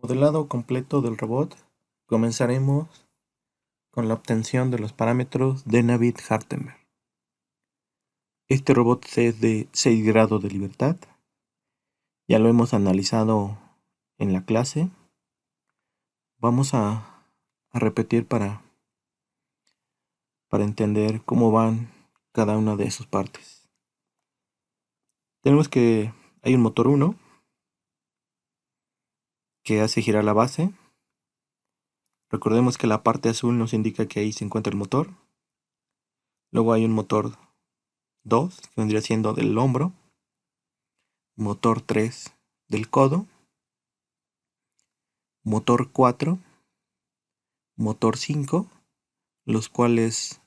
Modelado completo del robot, comenzaremos con la obtención de los parámetros de Navier-Hartenberg. Este robot es de 6 grados de libertad. Ya lo hemos analizado en la clase. Vamos a repetir para entender cómo van cada una de sus partes. Tenemos que hay un motor 1 que hace girar la base. Recordemos que la parte azul nos indica que ahí se encuentra el motor. Luego hay un motor 2 que vendría siendo del hombro. Motor 3 del codo, motor 4, motor 5, los cuales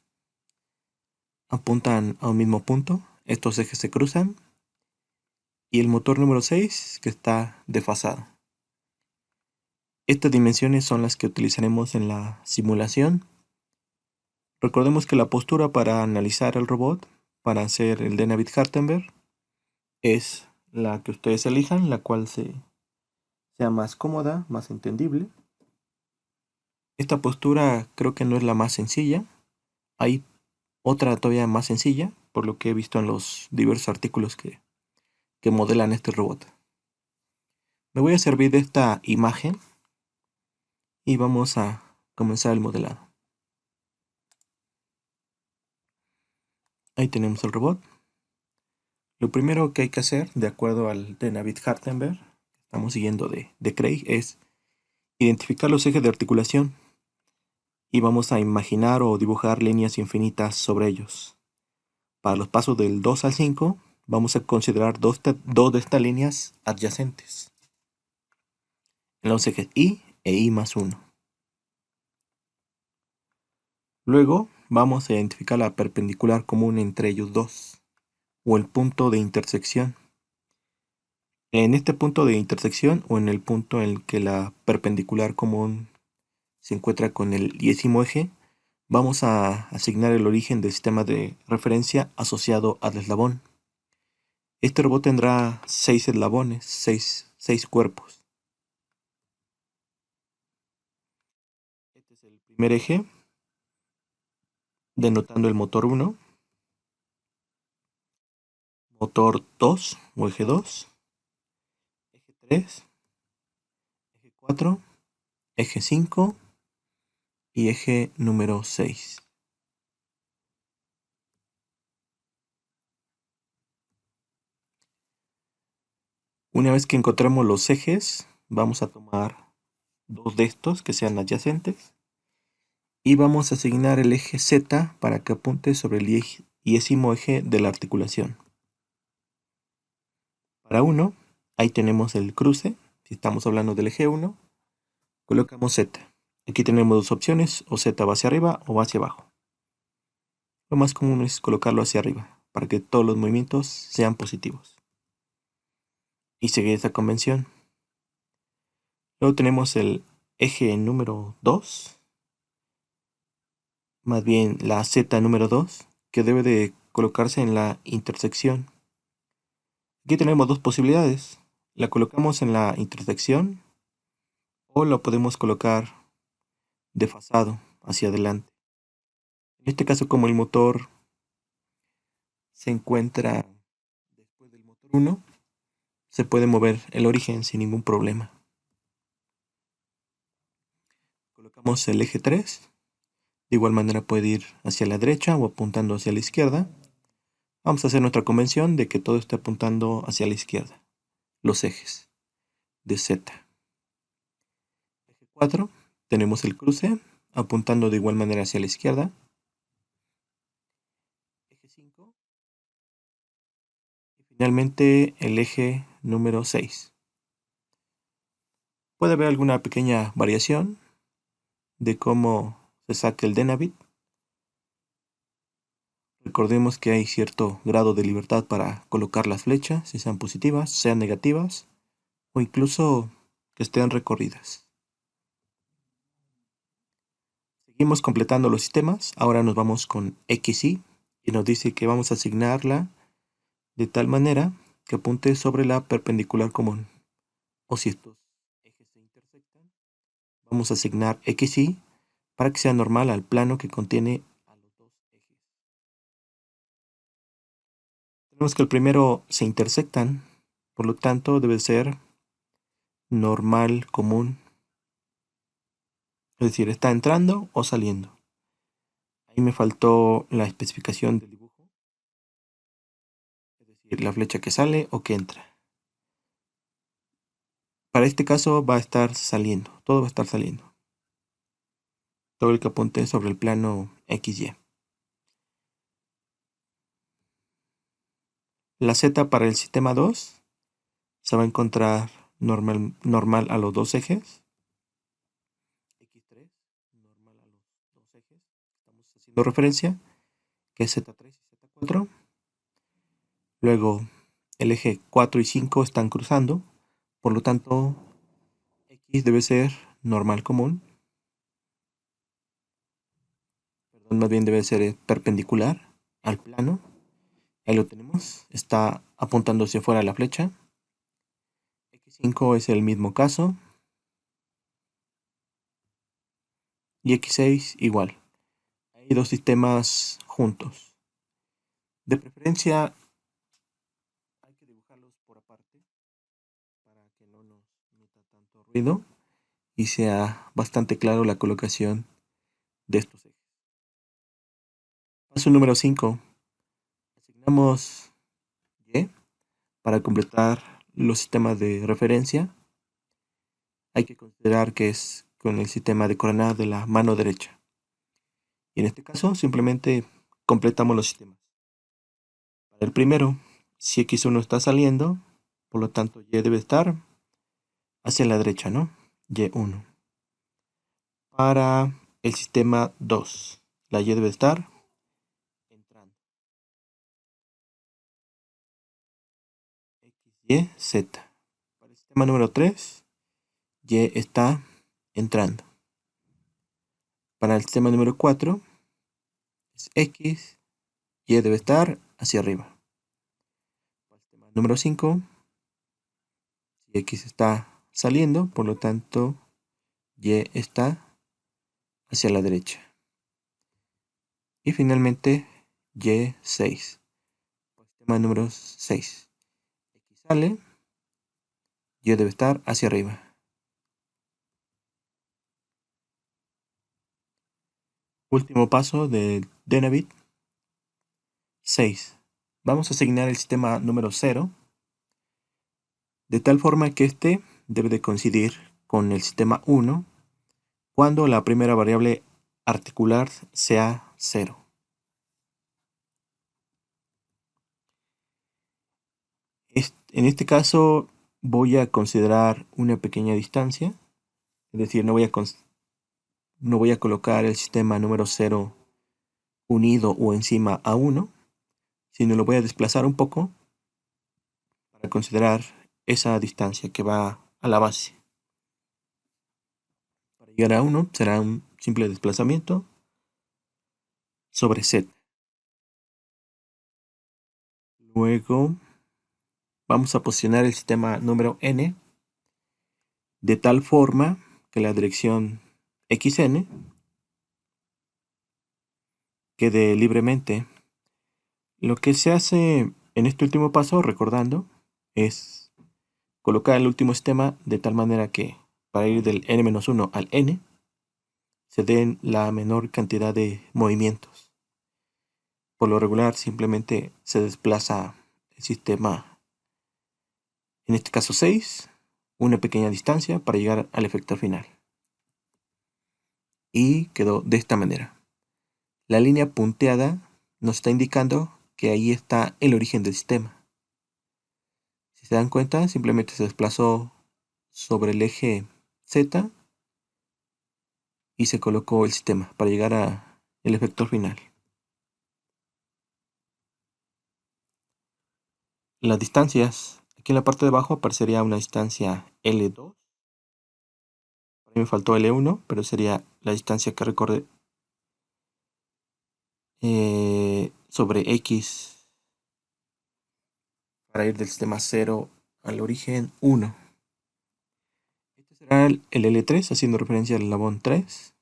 apuntan a un mismo punto, estos ejes se cruzan, y el motor número 6 que está desfasado. Estas dimensiones son las que utilizaremos en la simulación. Recordemos que la postura para analizar el robot, para hacer el de Navier-Hartenberg, es la que ustedes elijan, la cual sea más cómoda, más entendible. Esta postura creo que no es la más sencilla. Hay otra todavía más sencilla, por lo que he visto en los diversos artículos que modelan este robot. Me voy a servir de esta imagen y vamos a comenzar el modelado. Ahí tenemos el robot. Lo primero que hay que hacer, de acuerdo al de Navier-Hartenberg, estamos siguiendo de Craig, es identificar los ejes de articulación y vamos a imaginar o dibujar líneas infinitas sobre ellos. Para los pasos del 2 al 5, vamos a considerar dos de estas líneas adyacentes en los ejes Y e Y más 1. Luego vamos a identificar la perpendicular común entre ellos dos, o el punto de intersección. En este punto de intersección o en el punto en el que la perpendicular común se encuentra con el 10º eje, vamos a asignar el origen del sistema de referencia asociado al eslabón. Este robot tendrá 6 eslabones, 6 cuerpos. Este es el primer eje, denotando el motor 1, motor 2 o eje 2, eje 3, eje 4, eje 5 y eje número 6. Una vez que encontremos los ejes, vamos a tomar dos de estos que sean adyacentes y vamos a asignar el eje Z para que apunte sobre el 10º eje de la articulación. Para 1, ahí tenemos el cruce. Si estamos hablando del eje 1, colocamos Z. Aquí tenemos dos opciones, o Z va hacia arriba o va hacia abajo. Lo más común es colocarlo hacia arriba, para que todos los movimientos sean positivos. Y seguir esta convención. Luego tenemos el eje número 2, más bien la Z número 2, que debe de colocarse en la intersección. Aquí tenemos dos posibilidades. La colocamos en la intersección o la podemos colocar desfasado hacia adelante. En este caso, como el motor se encuentra después del motor 1, se puede mover el origen sin ningún problema. Colocamos el eje 3. De igual manera puede ir hacia la derecha o apuntando hacia la izquierda. Vamos a hacer nuestra convención de que todo esté apuntando hacia la izquierda. Los ejes de Z. Eje 4. Tenemos el cruce apuntando de igual manera hacia la izquierda. Eje 5. Y finalmente el eje número 6. Puede haber alguna pequeña variación de cómo se saca el Denavit. Recordemos que hay cierto grado de libertad para colocar las flechas, si sean positivas, sean negativas o incluso que estén recorridas. Seguimos completando los sistemas. Ahora nos vamos con XY y nos dice que vamos a asignarla de tal manera que apunte sobre la perpendicular común. O si estos ejes se intersectan, vamos a asignar XY para que sea normal al plano que contiene a los dos ejes. Tenemos que el primero se intersectan, por lo tanto debe ser normal común, es decir, está entrando o saliendo. Ahí me faltó la especificación del dibujo, es decir, la flecha que sale o que entra. Para este caso va a estar saliendo, todo va a estar saliendo. Todo el que apunte sobre el plano XY. La Z para el sistema 2 se va a encontrar normal a los dos ejes. X3, normal a los dos ejes. Estamos haciendo referencia, que es Z3 y Z4. Luego el eje 4 y 5 están cruzando, por lo tanto X debe ser normal común. Perdón, más bien debe ser perpendicular al plano. Ahí lo tenemos, está apuntando hacia afuera la flecha. X5 es el mismo caso. Y X6 igual. Hay dos sistemas juntos. De preferencia hay que dibujarlos por aparte para que no nos meta tanto ruido y sea bastante claro la colocación de estos ejes. Paso número 5. Asignamos Y para completar los sistemas de referencia. Hay que considerar que es con el sistema de coordenadas de la mano derecha. Y en este caso simplemente completamos los sistemas. Para el primero, si X1 está saliendo, por lo tanto Y debe estar hacia la derecha, ¿no? Y1. Para el sistema 2, la Y debe estar entrando. X, Y, Z. Para el sistema número 3, Y está entrando. Para el sistema número 4, es X, Y debe estar hacia arriba. Para el sistema número 5, si X está saliendo, por lo tanto, Y está hacia la derecha. Y finalmente, Y6. Para el sistema número 6, X sale, Y debe estar hacia arriba. Último paso de Denavit. 6. Vamos a asignar el sistema número 0 de tal forma que este debe de coincidir con el sistema 1 cuando la primera variable articular sea 0. En este caso voy a considerar una pequeña distancia, es decir, no voy a colocar el sistema número 0 unido o encima a 1, sino lo voy a desplazar un poco para considerar esa distancia que va a la base. Para llegar a 1 será un simple desplazamiento sobre Z. Luego vamos a posicionar el sistema número n de tal forma que la dirección xn quede libremente. Lo que se hace en este último paso, recordando, es colocar el último sistema de tal manera que para ir del n-1 al n se den la menor cantidad de movimientos. Por lo regular simplemente se desplaza el sistema, en este caso 6, una pequeña distancia para llegar al efecto final. Y quedó de esta manera. La línea punteada nos está indicando que ahí está el origen del sistema. Si se dan cuenta, simplemente se desplazó sobre el eje Z y se colocó el sistema para llegar al efector final. Las distancias. Aquí en la parte de abajo aparecería una distancia L2. Para mí me faltó L1, pero sería la distancia que recorre sobre X para ir del sistema 0 al origen 1. Este será el L3, haciendo referencia al eslabón 3,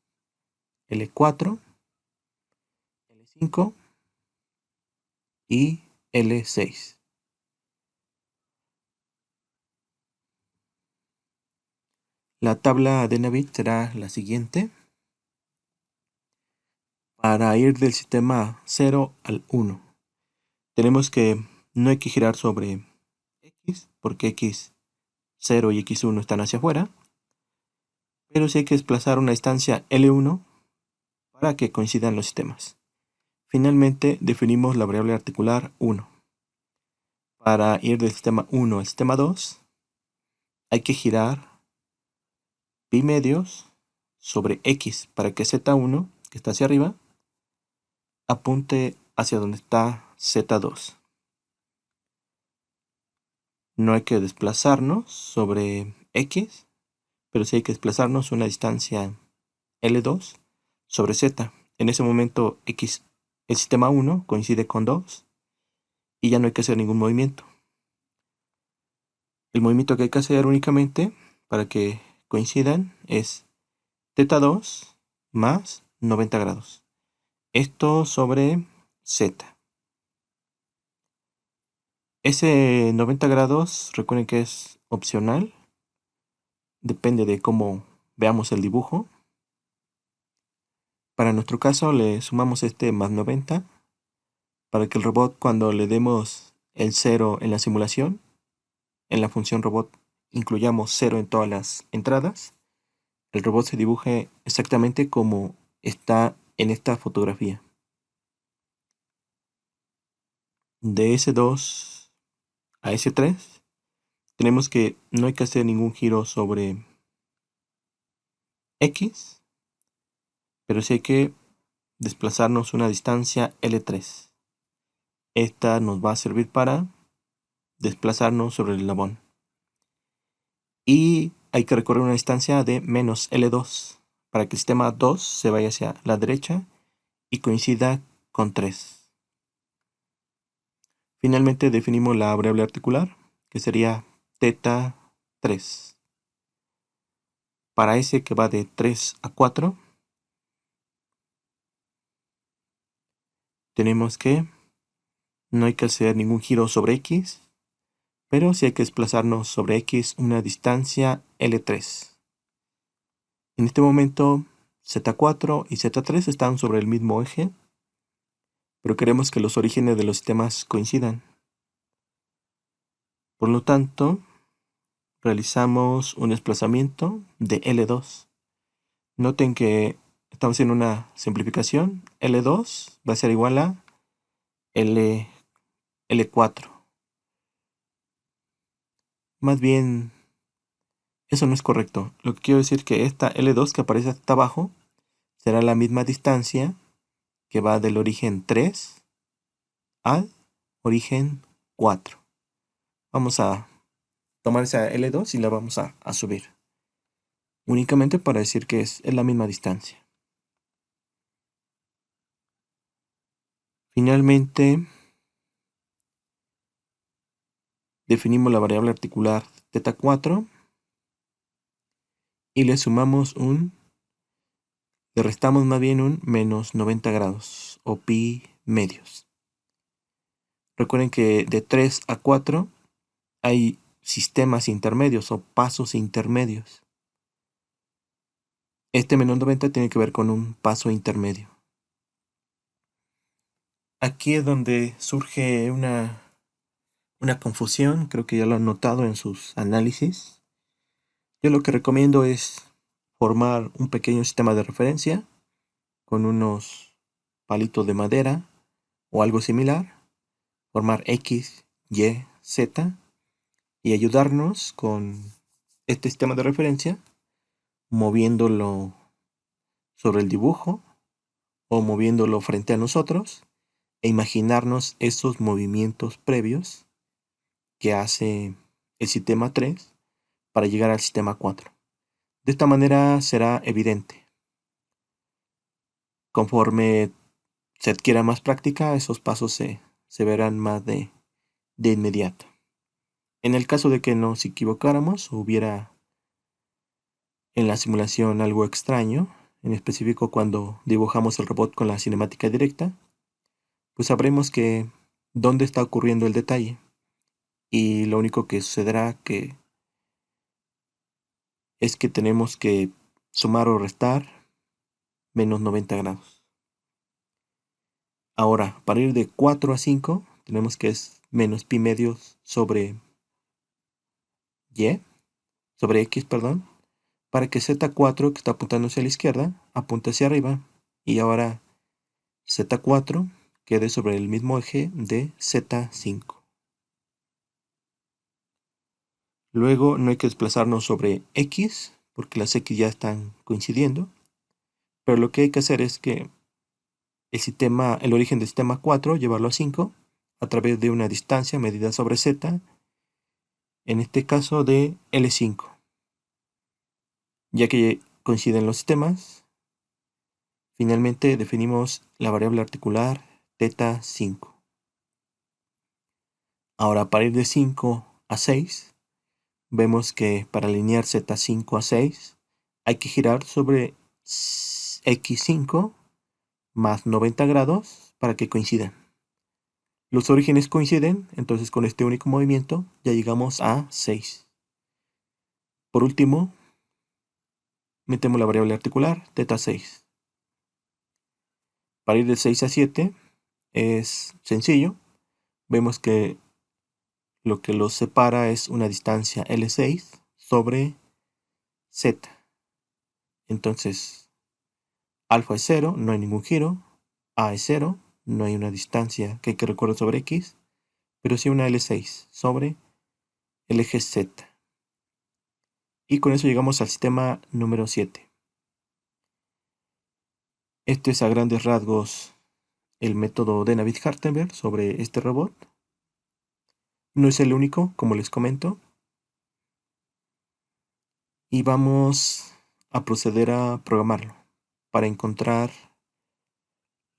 L4, L5 y L6. La tabla de Navit será la siguiente. Para ir del sistema 0 al 1, tenemos que no hay que girar sobre X, porque X0 y X1 están hacia afuera, pero sí hay que desplazar una distancia L1 para que coincidan los sistemas. Finalmente, definimos la variable articular 1. Para ir del sistema 1 al sistema 2, hay que girar pi medios sobre X para que Z1, que está hacia arriba, apunte hacia donde está Z2. No hay que desplazarnos sobre X, pero sí hay que desplazarnos una distancia L2 sobre Z. En ese momento X, el sistema 1 coincide con 2 y ya no hay que hacer ningún movimiento. El movimiento que hay que hacer únicamente para que coincidan es θ2 más 90 grados. Esto sobre Z. Ese 90 grados, recuerden que es opcional. Depende de cómo veamos el dibujo. Para nuestro caso le sumamos este más 90 para que el robot, cuando le demos el 0 en la simulación, en la función robot incluyamos 0 en todas las entradas, el robot se dibuje exactamente como está en esta fotografía. De S2 a S3 tenemos que no hay que hacer ningún giro sobre X, pero sí hay que desplazarnos una distancia L3. Esta nos va a servir para desplazarnos sobre el eslabón. Y hay que recorrer una distancia de menos L2 para que el sistema 2 se vaya hacia la derecha y coincida con 3. Finalmente definimos la variable articular, que sería θ3. Para ese que va de 3 a 4, tenemos que no hay que hacer ningún giro sobre X, pero sí hay que desplazarnos sobre X una distancia L3. En este momento, Z4 y Z3 están sobre el mismo eje, pero queremos que los orígenes de los sistemas coincidan. Por lo tanto, realizamos un desplazamiento de L2. Noten que estamos haciendo una simplificación. L2 va a ser igual a L4. Más bien, eso no es correcto. Lo que quiero decir es que esta L2 que aparece hasta abajo será la misma distancia que va del origen 3 al origen 4. Vamos a tomar esa L2 y la vamos a subir. Únicamente para decir que es la misma distancia. Finalmente, definimos la variable articular θ4 y le sumamos le restamos más bien un menos 90 grados o pi medios. Recuerden que de 3 a 4 hay sistemas intermedios o pasos intermedios. Este menos 90 tiene que ver con un paso intermedio. Aquí es donde surge una confusión, creo que ya lo han notado en sus análisis. Yo lo que recomiendo es formar un pequeño sistema de referencia con unos palitos de madera o algo similar, formar X, Y, Z y ayudarnos con este sistema de referencia moviéndolo sobre el dibujo o moviéndolo frente a nosotros e imaginarnos esos movimientos previos que hace el sistema 3 para llegar al sistema 4. De esta manera será evidente. Conforme se adquiera más práctica, esos pasos se verán más de inmediato. En el caso de que nos equivocáramos, hubiera en la simulación algo extraño, en específico cuando dibujamos el robot con la cinemática directa, pues sabremos que dónde está ocurriendo el detalle. Y lo único que sucederá es que tenemos que sumar o restar menos 90 grados. Ahora, para ir de 4 a 5, tenemos que es menos pi medios y, sobre x, perdón, para que z4, que está apuntando hacia la izquierda, apunte hacia arriba. Y ahora z4 quede sobre el mismo eje de z5. Luego no hay que desplazarnos sobre x, porque las x ya están coincidiendo. Pero lo que hay que hacer es que el origen del sistema 4, llevarlo a 5 a través de una distancia medida sobre z, en este caso de L5. Ya que coinciden los sistemas, finalmente definimos la variable articular θ5. Ahora, para ir de 5 a 6, vemos que para alinear z5 a 6 hay que girar sobre x5 más 90 grados para que coincidan. Los orígenes coinciden, entonces con este único movimiento ya llegamos a 6. Por último, metemos la variable articular θ6. Para ir de 6 a 7 es sencillo. Vemos que lo que los separa es una distancia L6 sobre Z. Entonces, alfa es 0, no hay ningún giro. A es 0, no hay una distancia que hay que recorrer sobre X, pero sí una L6 sobre el eje Z. Y con eso llegamos al sistema número 7. Este es a grandes rasgos el método de Navier-Hartenberg sobre este robot. No es el único, como les comento. Y vamos a proceder a programarlo para encontrar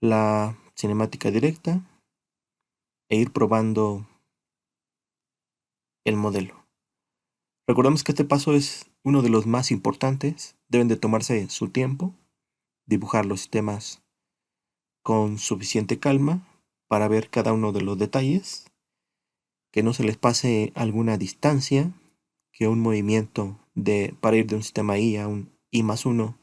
la cinemática directa e ir probando el modelo. Recordemos que este paso es uno de los más importantes. Deben de tomarse su tiempo, dibujar los sistemas con suficiente calma para ver cada uno de los detalles, que no se les pase alguna distancia, que un movimiento para ir de un sistema I a un I+1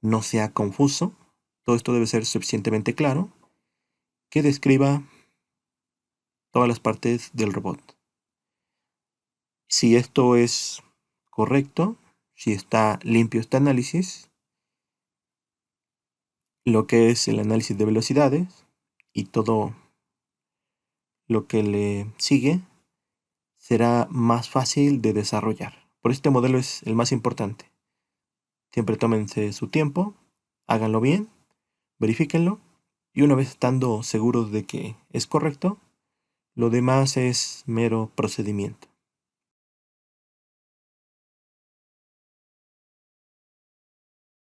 no sea confuso. Todo esto debe ser suficientemente claro, que describa todas las partes del robot. Si esto es correcto, si está limpio este análisis, lo que es el análisis de velocidades y todo lo que le sigue será más fácil de desarrollar. Por este modelo es el más importante. Siempre tómense su tiempo, háganlo bien, verifíquenlo y una vez estando seguros de que es correcto, lo demás es mero procedimiento.